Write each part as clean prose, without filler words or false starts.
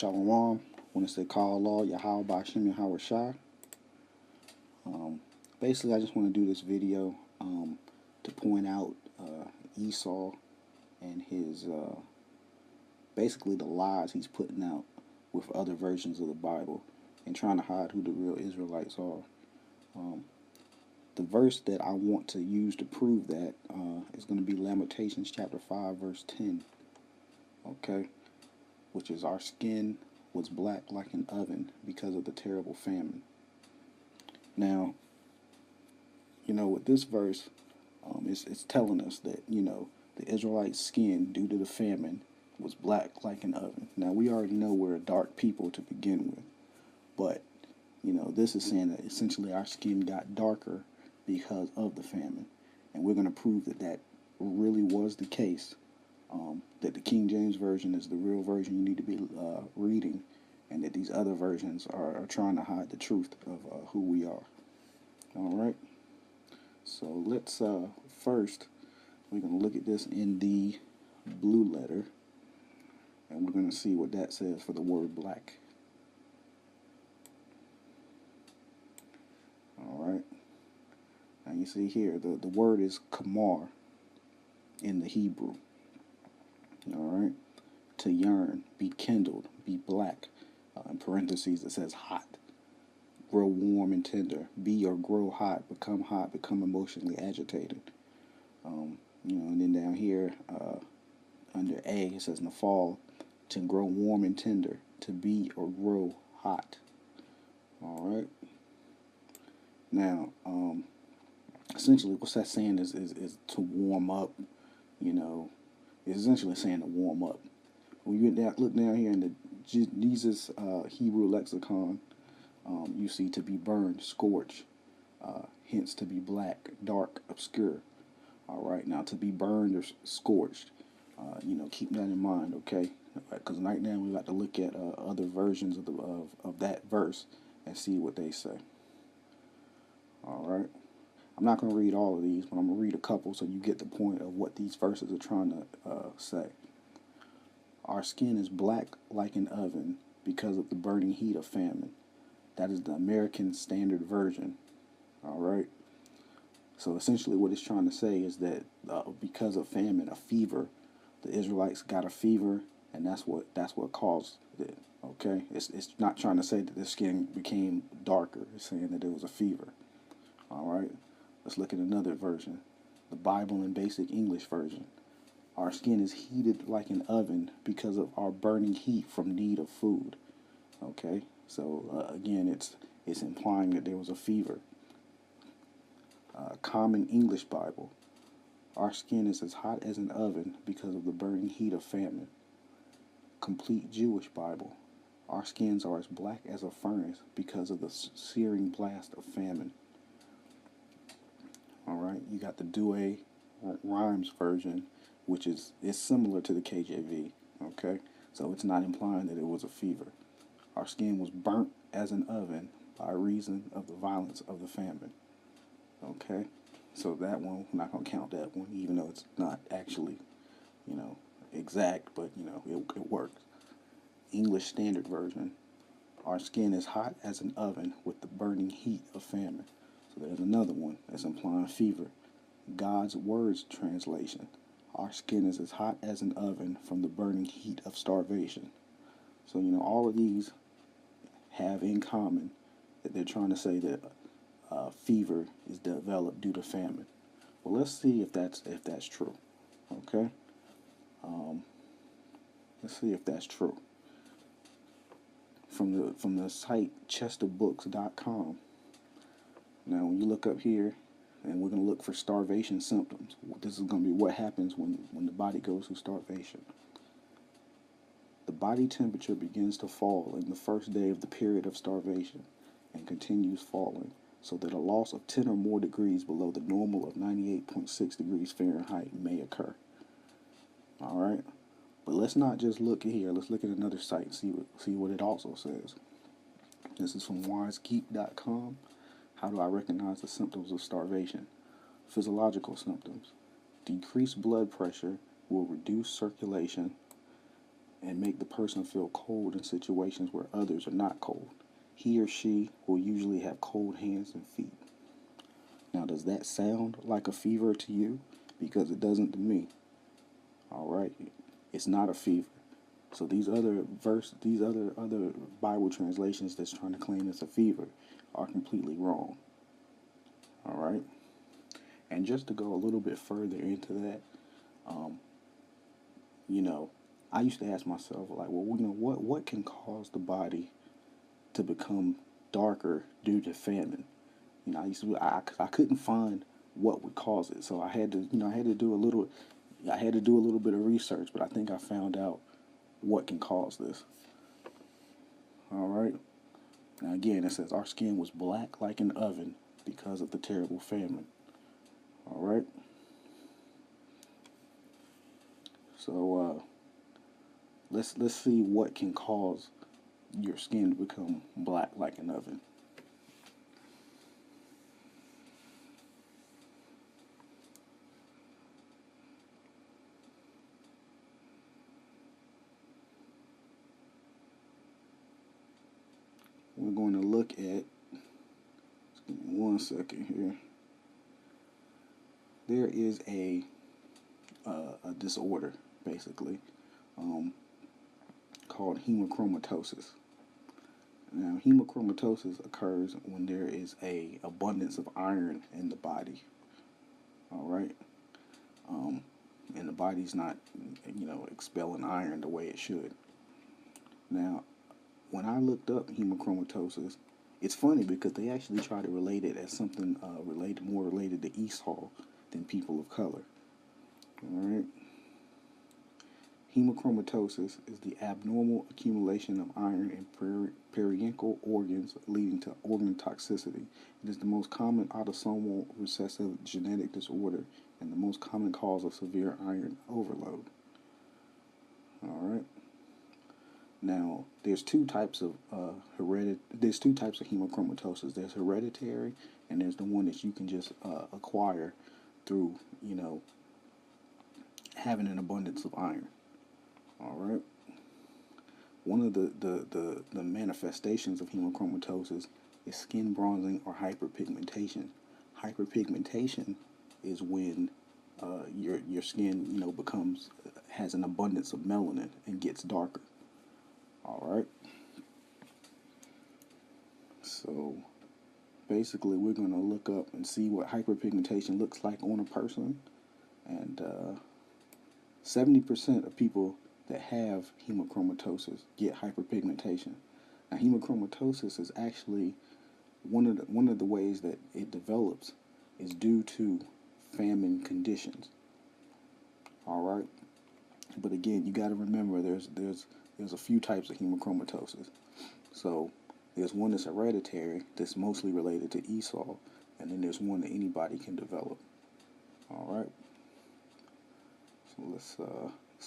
Shalom. When it's call law, Yahweh Bashim Yahweh Shai. Basically, I just want to do this video to point out Esau and his basically the lies he's putting out with other versions of the Bible and trying to hide who the real Israelites are. The verse that I want to use to prove that is going to be Lamentations chapter 5 verse 10. Okay, which is our skin was black like an oven because of the terrible famine. Now, with this verse, it's telling us that, the Israelite skin, due to the famine, was black like an oven. Now, we already know we're a dark people to begin with, but, this is saying that essentially our skin got darker because of the famine. And we're going to prove that that really was the case, that the King James Version is the real version you need to be reading, and that these other versions are trying to hide the truth of who we are. All right. So let's first, we're going to look at this in the blue letter, and we're going to see what that says for the word black. All right. Now you see here, the word is kamar in the Hebrew. All right. To yearn, be kindled, be black. In parentheses, it says hot. Grow warm and tender. Be or grow hot, become emotionally agitated. And then down here, under A, it says in the fall, to grow warm and tender, to be or grow hot. All right. Now, essentially, what's that saying is to warm up. It's essentially saying to warm up. When you look down here in the Jesus Hebrew lexicon, you see to be burned, scorched, hence to be black, dark, obscure. All right, now to be burned or scorched, keep that in mind, okay? Because right now we got to look at other versions of that verse and see what they say. All right, I'm not going to read all of these, but I'm going to read a couple so you get the point of what these verses are trying to say. Our skin is black like an oven because of the burning heat of famine. That is the American Standard Version. All right. So essentially what it's trying to say is that because of famine, a fever, the Israelites got a fever, and that's what caused it. Okay. It's not trying to say that the skin became darker. It's saying that it was a fever. All right. Let's look at another version. The Bible in Basic English Version. Our skin is heated like an oven because of our burning heat from need of food. Okay. So again, it's implying that there was a fever. Common English Bible. Our skin is as hot as an oven because of the burning heat of famine. Complete Jewish Bible. Our skins are as black as a furnace because of the searing blast of famine. All right, you got the Douay Rhymes version, which is similar to the KJV. Okay, so it's not implying that it was a fever. Our skin was burnt as an oven by reason of the violence of the famine. Okay, so that one, I'm not going to count that one, even though it's not actually, exact, but, it works. English Standard Version. Our skin is hot as an oven with the burning heat of famine. So there's another one that's implying fever. God's Words Translation. Our skin is as hot as an oven from the burning heat of starvation. So, all of these have in common that they're trying to say that fever is developed due to famine. Well, let's see if that's true. Okay. Let's see if that's true. From the site chestofbooks.com. Now, when you look up here, and we're going to look for starvation symptoms. This is going to be what happens when the body goes through starvation. The body temperature begins to fall in the first day of the period of starvation and continues falling, so that a loss of 10 or more degrees below the normal of 98.6 degrees Fahrenheit may occur. All right? But let's not just look here. Let's look at another site, see what it also says. This is from wisegeek.com. How do I recognize the symptoms of starvation? Physiological symptoms. Decreased blood pressure will reduce circulation. and make the person feel cold in situations where others are not cold. He or she will usually have cold hands and feet. Now, does that sound like a fever to you? Because it doesn't to me. All right, it's not a fever. So these other Bible translations that's trying to claim it's a fever are completely wrong. All right, and just to go a little bit further into that, um, you know, I used to ask myself like, well, what can cause the body to become darker due to famine? I used to I couldn't find what would cause it, so I had to do a little bit of research, but I think I found out what can cause this. All right. Now again, it says our skin was black like an oven because of the terrible famine. All right. So let's see what can cause your skin to become black like an oven. We're going to look at. Give me 1 second here. There is a disorder basically called hemochromatosis. Now, hemochromatosis occurs when there is a abundance of iron in the body. All right, and the body's not, expelling iron the way it should. Now, when I looked up hemochromatosis, it's funny because they actually try to relate it as something more related to Esau than people of color. All right. Hemochromatosis is the abnormal accumulation of iron in parenchymal organs leading to organ toxicity. It is the most common autosomal recessive genetic disorder and the most common cause of severe iron overload. All right. Now, there's two types of hemochromatosis. There's hereditary, and there's the one that you can just acquire through, having an abundance of iron. All right. One of the manifestations of hemochromatosis is skin bronzing or hyperpigmentation. Hyperpigmentation is when your skin has an abundance of melanin and gets darker. All right. So basically, we're going to look up and see what hyperpigmentation looks like on a person, and 70% of people that have hemochromatosis get hyperpigmentation. Now, hemochromatosis is actually one of the ways that it develops is due to famine conditions. All right, but again, you got to remember there's a few types of hemochromatosis. So there's one that's hereditary that's mostly related to Esau, and then there's one that anybody can develop. All right. So let's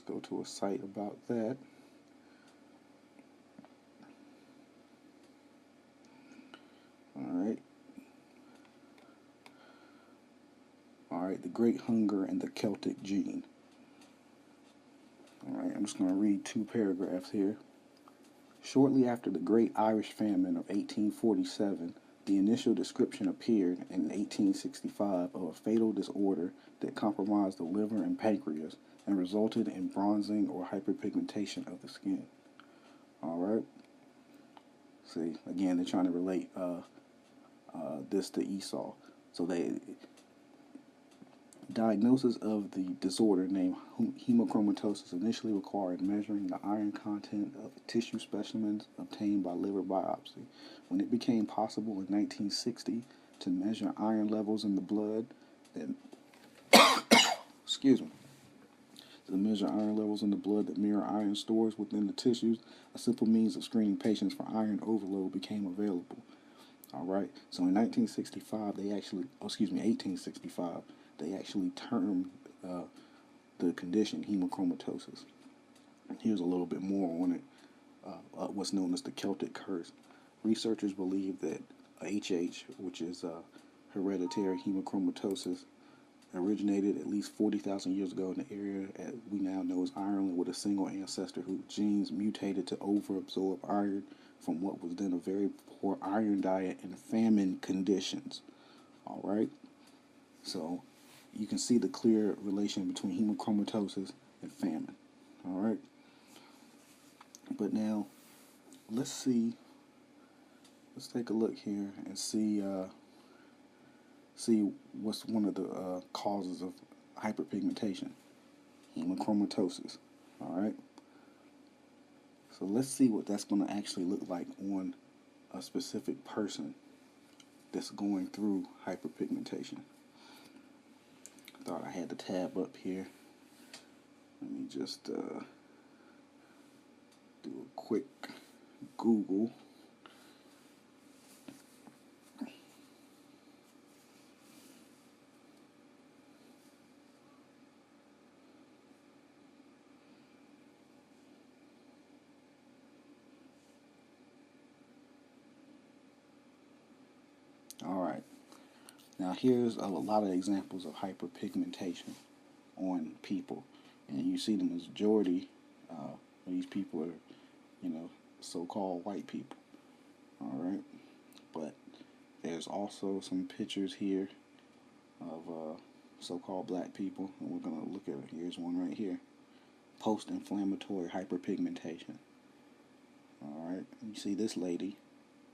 go to a site about that. All right. All right, the Great Hunger and the Celtic Gene. All right, I'm just going to read 2 paragraphs here. Shortly after the Great Irish Famine of 1847, the initial description appeared in 1865 of a fatal disorder that compromised the liver and pancreas and resulted in bronzing or hyperpigmentation of the skin. All right. See, again, they're trying to relate this to Esau. So diagnosis of the disorder named hemochromatosis initially required measuring the iron content of tissue specimens obtained by liver biopsy. When it became possible in 1960 to measure iron levels in the blood excuse me, to measure iron levels in the blood that mirror iron stores within the tissues, a simple means of screening patients for iron overload became available. All right. So in 1865, they actually termed the condition hemochromatosis. Here's a little bit more on it. What's known as the Celtic curse. Researchers believe that HH, which is hereditary hemochromatosis, originated at least 40,000 years ago in the area we now know as Ireland, with a single ancestor whose genes mutated to overabsorb iron from what was then a very poor iron diet and famine conditions. All right, so you can see the clear relation between hemochromatosis and famine. All right, but now let's take a look here and see what's one of the causes of hyperpigmentation: hemochromatosis. All right, so let's see what that's going to actually look like on a specific person that's going through hyperpigmentation. Thought I had the tab up here. Let me just do a quick Google. All right. Now here's a lot of examples of hyperpigmentation on people, and you see the majority of these people are, so-called white people. All right, but there's also some pictures here of so-called black people, and we're gonna look at it. Here's one right here: post-inflammatory hyperpigmentation. All right, you see this lady.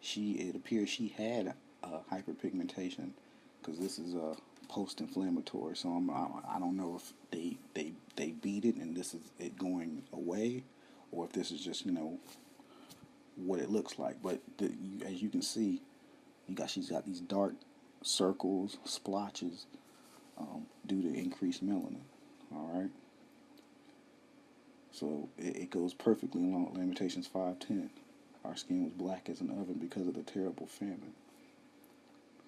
It appears she had hyperpigmentation, because this is post-inflammatory. So I don't know if they beat it and this is it going away, or if this is just what it looks like. But as you can see, she's got these dark circles, splotches, due to increased melanin. All right. So it goes perfectly along with Lamentations 5:10. Our skin was black as an oven because of the terrible famine.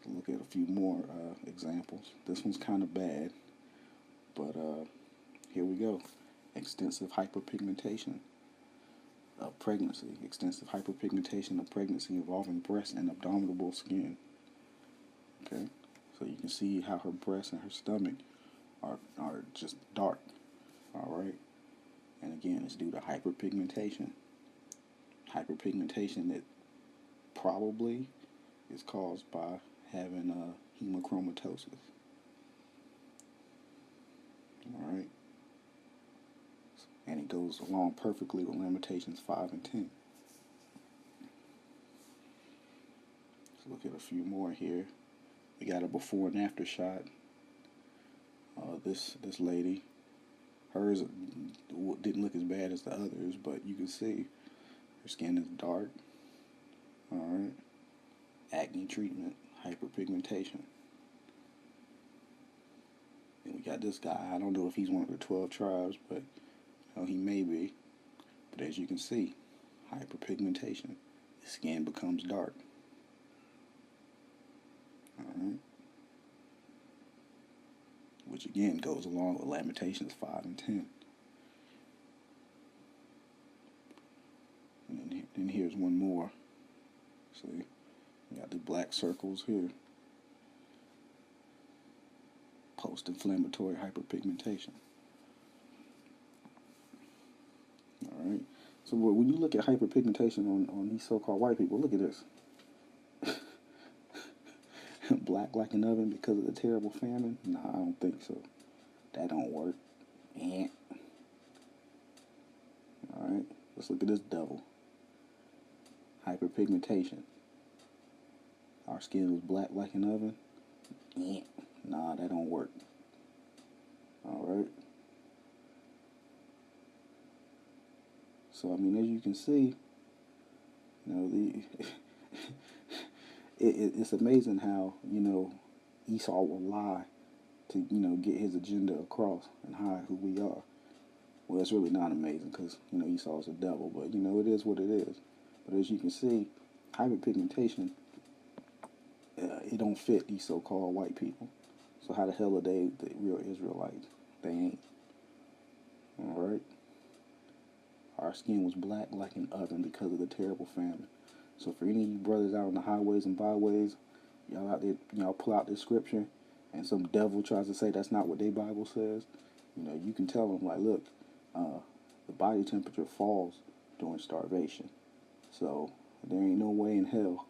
Look at a few more examples. This one's kind of bad, but here we go. Extensive hyperpigmentation of pregnancy. Extensive hyperpigmentation of pregnancy involving breast and abdominal skin. Okay, so you can see how her breast and her stomach are just dark. All right, and again, it's due to hyperpigmentation. Hyperpigmentation that probably is caused by having hemochromatosis. All right, and it goes along perfectly with Lamentations 5 and 10. Let's look at a few more here. We got a before and after shot. This lady, hers didn't look as bad as the others, but you can see her skin is dark. All right, acne treatment, hyperpigmentation. And we got this guy. I don't know if he's one of the 12 tribes, but he may be. But as you can see, hyperpigmentation. The skin becomes dark. All right. Which again goes along with Lamentations 5 and 10. And then here's one more. See, we got the black circles here. Post-inflammatory hyperpigmentation. All right. So when you look at hyperpigmentation on these so-called white people, look at this. Black like an oven because of the terrible famine? Nah, I don't think so. That don't work. Alright, let's look at this devil. Hyperpigmentation. Our skin was black like an oven? Nah, that don't work. Alright. So, I mean, as you can see, it's amazing how, Esau will lie to, get his agenda across and hide who we are. Well, it's really not amazing because, Esau's a devil, but, it is what it is. But as you can see, hyperpigmentation, it don't fit these so-called white people. So how the hell are they the real Israelites? They ain't. All right? Our skin was black like an oven because of the terrible famine. So for any of you brothers out on the highways and byways, y'all out there, pull out this scripture and some devil tries to say that's not what their Bible says, you know, you can tell them like, look, the body temperature falls during starvation, so there ain't no way in hell,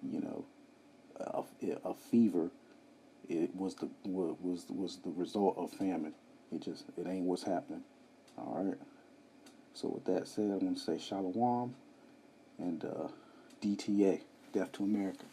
you know, a fever it was the result of famine. It ain't what's happening. All right. So with that said, I'm gonna say shalom and DTA, Death to America.